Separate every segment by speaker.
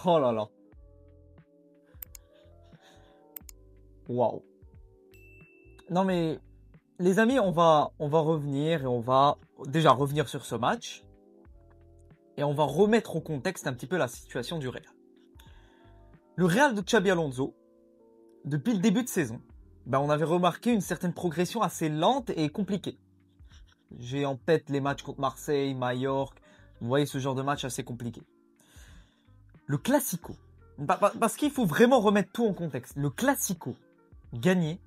Speaker 1: Oh là là. Waouh. Non mais, les amis, on va revenir et on va déjà revenir sur ce match. Et on va remettre au contexte un petit peu la situation du Real. Le Real de Xabi Alonso, depuis le début de saison, on avait remarqué une certaine progression assez lente et compliquée. J'ai en tête les matchs contre Marseille, Majorque. Vous voyez ce genre de match assez compliqué. Le Classico. Parce qu'il faut vraiment remettre tout en contexte. Le Classico, gagné,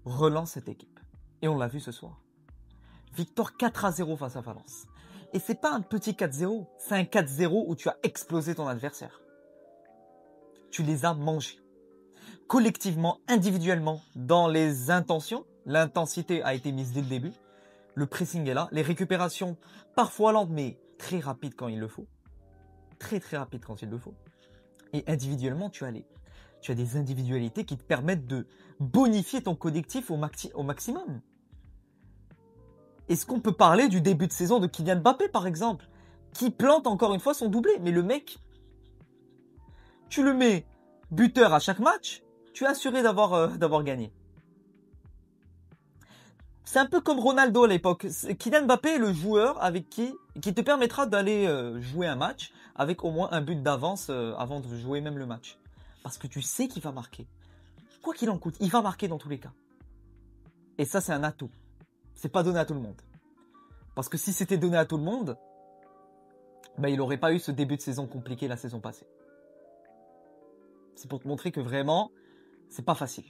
Speaker 1: relance cette équipe. Et on l'a vu ce soir. Victoire 4-0 face à Valence. Et c'est pas un petit 4-0, c'est un 4-0 où tu as explosé ton adversaire. Tu les as mangés. Collectivement, individuellement, dans les intentions, l'intensité a été mise dès le début. Le pressing est là, les récupérations parfois lentes mais très rapides quand il le faut. Très très rapides quand il le faut. Et individuellement, tu as des individualités qui te permettent de bonifier ton collectif au maximum. Est-ce qu'on peut parler du début de saison de Kylian Mbappé par exemple, qui plante encore une fois son doublé? Mais le mec, tu le mets buteur à chaque match, tu es assuré d'avoir gagné. C'est un peu comme Ronaldo à l'époque. Kylian Mbappé est le joueur avec qui te permettra d'aller jouer un match avec au moins un but d'avance avant de jouer même le match. Parce que tu sais qu'il va marquer. Quoi qu'il en coûte, il va marquer dans tous les cas. Et ça, c'est un atout. C'est pas donné à tout le monde. Parce que si c'était donné à tout le monde, il n'aurait pas eu ce début de saison compliqué la saison passée. C'est pour te montrer que vraiment, c'est pas facile.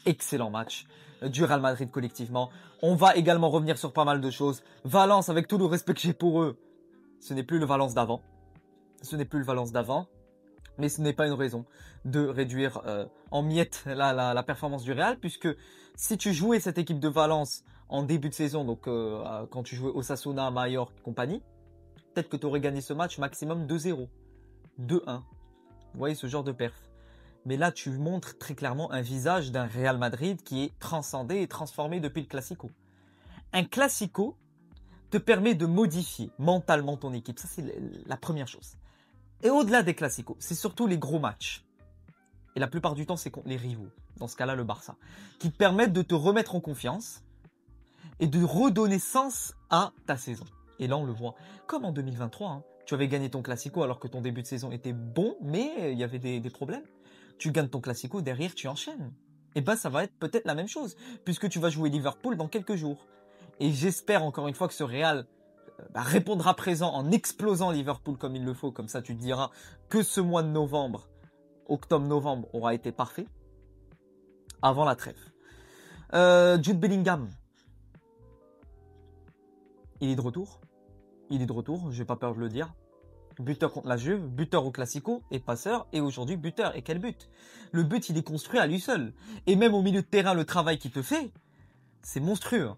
Speaker 1: Excellent match du Real Madrid collectivement. On va également revenir sur pas mal de choses. Valence, avec tout le respect que j'ai pour eux, ce n'est plus le Valence d'avant. Ce n'est plus le Valence d'avant. Mais ce n'est pas une raison de réduire en miettes la performance du Real, puisque si tu jouais cette équipe de Valence en début de saison, donc quand tu jouais Osasuna, Majorque et compagnie, peut-être que tu aurais gagné ce match maximum 2-0, 2-1. Vous voyez ce genre de perf. Mais là, tu montres très clairement un visage d'un Real Madrid qui est transcendé et transformé depuis le Classico. Un Classico te permet de modifier mentalement ton équipe. Ça, c'est la première chose. Et au-delà des Classicos, c'est surtout les gros matchs. Et la plupart du temps, c'est contre les rivaux. Dans ce cas-là, le Barça. Qui te permettent de te remettre en confiance et de redonner sens à ta saison. Et là, on le voit. Comme en 2023, hein. Tu avais gagné ton Classico alors que ton début de saison était bon, mais il y avait des problèmes. Tu gagnes ton Classico, derrière, tu enchaînes. Et ça va être peut-être la même chose, puisque tu vas jouer Liverpool dans quelques jours. Et j'espère encore une fois que ce Real répondra présent en explosant Liverpool comme il le faut. Comme ça, tu te diras que ce mois de novembre, octobre-novembre, aura été parfait avant la trêve. Jude Bellingham, il est de retour. Il est de retour, j'ai pas peur de le dire. Buteur contre la Juve, buteur au Classico et passeur, et aujourd'hui buteur. Et quel but! Le but, il est construit à lui seul. Et même au milieu de terrain, le travail qu'il te fait, c'est monstrueux.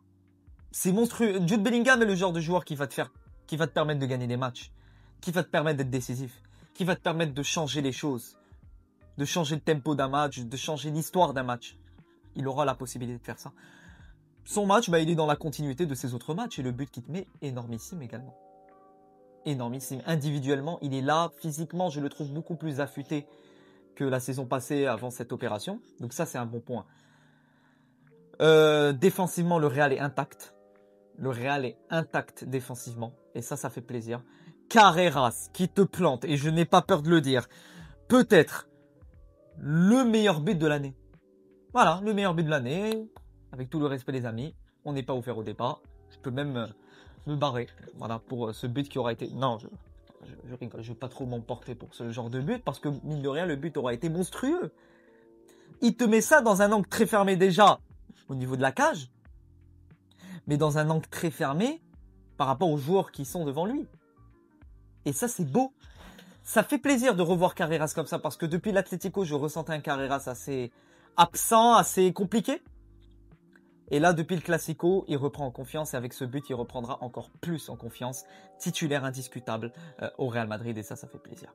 Speaker 1: C'est monstrueux. Jude Bellingham est le genre de joueur qui va te permettre de gagner des matchs, qui va te permettre d'être décisif, qui va te permettre de changer les choses, de changer le tempo d'un match, de changer l'histoire d'un match. Il aura la possibilité de faire ça. Son match, il est dans la continuité de ses autres matchs, et le but qu'il te met, énormissime également. Énormissime. Individuellement, il est là. Physiquement, je le trouve beaucoup plus affûté que la saison passée avant cette opération. Donc ça, c'est un bon point. Défensivement, le Real est intact. Le Real est intact défensivement. Et ça fait plaisir. Carreras qui te plante, et je n'ai pas peur de le dire, peut-être le meilleur but de l'année. Voilà, le meilleur but de l'année. Avec tout le respect des amis. On n'est pas offert au départ. Je peux même me barrer. Voilà, pour ce but qui aura été... Non, je rigole. Je ne vais pas trop m'emporter pour ce genre de but. Parce que, mine de rien, le but aura été monstrueux. Il te met ça dans un angle très fermé déjà. Au niveau de la cage. Mais dans un angle très fermé. Par rapport aux joueurs qui sont devant lui. Et ça, c'est beau. Ça fait plaisir de revoir Carreras comme ça. Parce que depuis l'Atlético, je ressentais un Carreras assez absent, assez compliqué. Et là, depuis le Classico, il reprend en confiance. Et avec ce but, il reprendra encore plus en confiance. Titulaire indiscutable au Real Madrid. Et ça fait plaisir.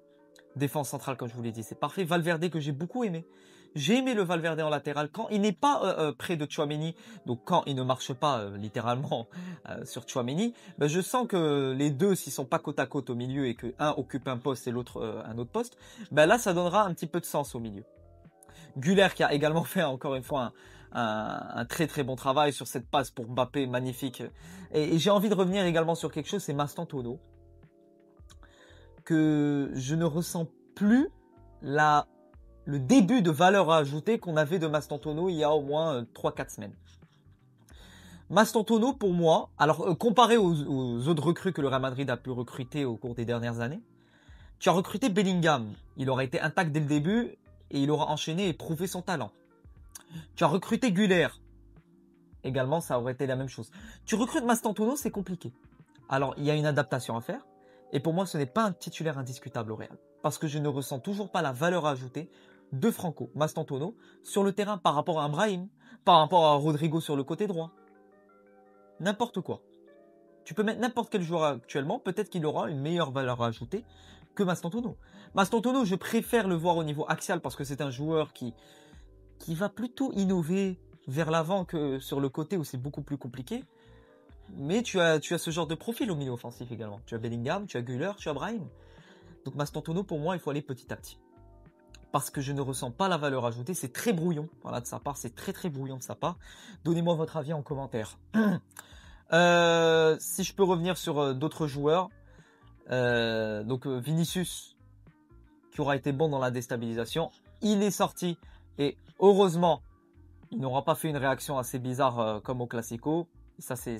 Speaker 1: Défense centrale, comme je vous l'ai dit, c'est parfait. Valverde, que j'ai beaucoup aimé. J'ai aimé le Valverde en latéral quand il n'est pas près de Tchouaméni, donc quand il ne marche pas littéralement sur Tchouaméni, ben je sens que les deux, s'ils sont pas côte à côte au milieu et que un occupe un poste et l'autre un autre poste, ben là ça donnera un petit peu de sens au milieu. Güler qui a également fait encore une fois un très très bon travail sur cette passe pour Mbappé, magnifique. Et j'ai envie de revenir également sur quelque chose, c'est Mastantuono, que je ne ressens plus le début de valeur à ajouter qu'on avait de Mastantuono il y a au moins 3-4 semaines. Mastantuono pour moi, alors comparé aux autres recrues que le Real Madrid a pu recruter au cours des dernières années, tu as recruté Bellingham, il aura été intact dès le début et il aura enchaîné et prouvé son talent. Tu as recruté Güler, également ça aurait été la même chose. Tu recrutes Mastantuono, c'est compliqué. Alors il y a une adaptation à faire et pour moi ce n'est pas un titulaire indiscutable au Real. Parce que je ne ressens toujours pas la valeur ajoutée de Franco Mastantuono sur le terrain par rapport à Brahim, par rapport à Rodrigo sur le côté droit. N'importe quoi. Tu peux mettre n'importe quel joueur actuellement, peut-être qu'il aura une meilleure valeur ajoutée que Mastantuono. Mastantuono, je préfère le voir au niveau axial parce que c'est un joueur qui va plutôt innover vers l'avant que sur le côté où c'est beaucoup plus compliqué. Mais tu as ce genre de profil au milieu offensif également. Tu as Bellingham, tu as Güler, tu as Brahim. Donc Mastantuono, pour moi, il faut aller petit à petit. Parce que je ne ressens pas la valeur ajoutée. C'est très brouillon, voilà, de sa part. C'est très très brouillon de sa part. Donnez-moi votre avis en commentaire. Si je peux revenir sur d'autres joueurs. Donc Vinicius, qui aura été bon dans la déstabilisation. Il est sorti. Et heureusement, il n'aura pas fait une réaction assez bizarre comme au Classico. Ça, c'est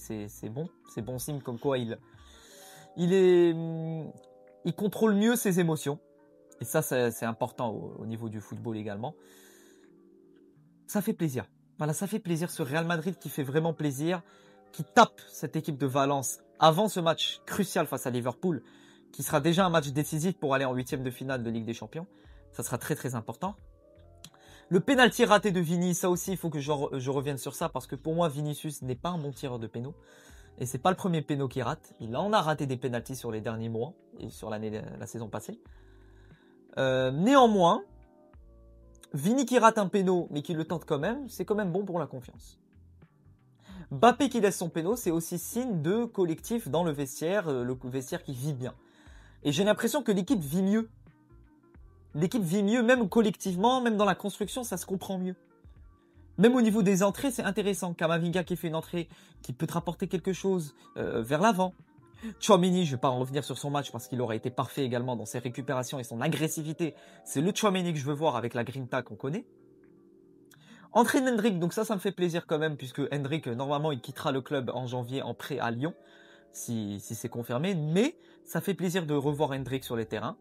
Speaker 1: bon. C'est bon signe comme quoi il contrôle mieux ses émotions. Et ça, c'est important au niveau du football également. Ça fait plaisir. Voilà, ça fait plaisir. Ce Real Madrid qui fait vraiment plaisir, qui tape cette équipe de Valence avant ce match crucial face à Liverpool, qui sera déjà un match décisif pour aller en huitième de finale de Ligue des Champions. Ça sera très très important. Le penalty raté de Vini, ça aussi, il faut que je revienne sur ça, parce que pour moi, Vinicius n'est pas un bon tireur de pénaux. Et c'est pas le premier pénal qu'il rate. Il en a raté des pénaltys sur les derniers mois et sur la saison passée. Néanmoins, Vini qui rate un pénal, mais qui le tente quand même, c'est quand même bon pour la confiance. Mbappé qui laisse son pénal, c'est aussi signe de collectif dans le vestiaire qui vit bien. Et j'ai l'impression que l'équipe vit mieux. L'équipe vit mieux, même collectivement, même dans la construction, ça se comprend mieux. Même au niveau des entrées, c'est intéressant. Camavinga qui fait une entrée qui peut te rapporter quelque chose vers l'avant. Tchouaméni, je ne vais pas en revenir sur son match parce qu'il aura été parfait également dans ses récupérations et son agressivité. C'est le Tchouaméni que je veux voir avec la grinta qu'on connaît. Entrée d'Hendrick, donc ça me fait plaisir quand même, puisque Hendrick, normalement, il quittera le club en janvier en prêt à Lyon, si c'est confirmé. Mais ça fait plaisir de revoir Hendrick sur les terrains.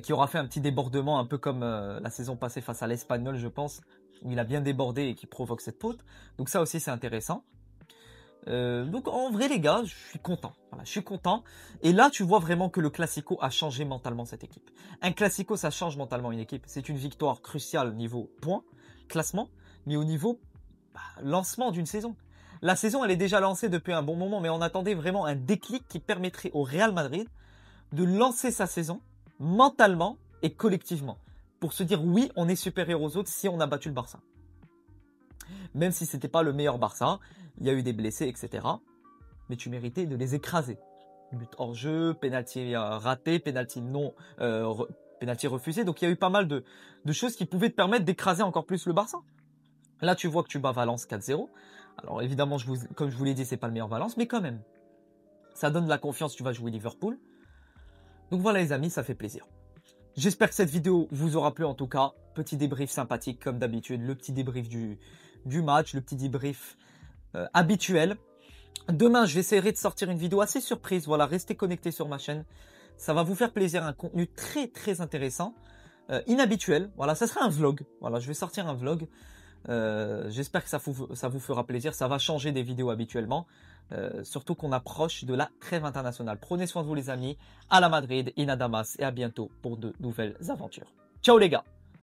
Speaker 1: Qui aura fait un petit débordement, un peu comme la saison passée face à l'Espagnol, je pense, où il a bien débordé et qui provoque cette faute. Donc ça aussi, c'est intéressant. Donc en vrai, les gars, je suis content. Voilà, je suis content. Et là, tu vois vraiment que le Classico a changé mentalement cette équipe. Un Classico, ça change mentalement une équipe. C'est une victoire cruciale au niveau points, classement, mais au niveau lancement d'une saison. La saison, elle est déjà lancée depuis un bon moment, mais on attendait vraiment un déclic qui permettrait au Real Madrid de lancer sa saison mentalement et collectivement, pour se dire oui, on est supérieur aux autres si on a battu le Barça. Même si c'était pas le meilleur Barça, il y a eu des blessés, etc. Mais tu méritais de les écraser. But hors jeu, penalty raté, penalty refusé. Donc il y a eu pas mal de choses qui pouvaient te permettre d'écraser encore plus le Barça. Là, tu vois que tu bats Valence 4-0. Alors évidemment, comme je vous l'ai dit, c'est pas le meilleur Valence, mais quand même, ça donne de la confiance. Tu vas jouer Liverpool. Donc voilà les amis, ça fait plaisir. J'espère que cette vidéo vous aura plu en tout cas. Petit débrief sympathique comme d'habitude, le petit débrief du match, le petit débrief habituel. Demain, je vais essayer de sortir une vidéo assez surprise. Voilà, restez connectés sur ma chaîne. Ça va vous faire plaisir, un contenu très très intéressant, inhabituel. Voilà, ça sera un vlog. Voilà, je vais sortir un vlog. J'espère que ça vous fera plaisir. Ça va changer des vidéos habituellement. Surtout qu'on approche de la trêve internationale. Prenez soin de vous les amis. À la Madrid, in Adamas et à bientôt pour de nouvelles aventures. Ciao les gars!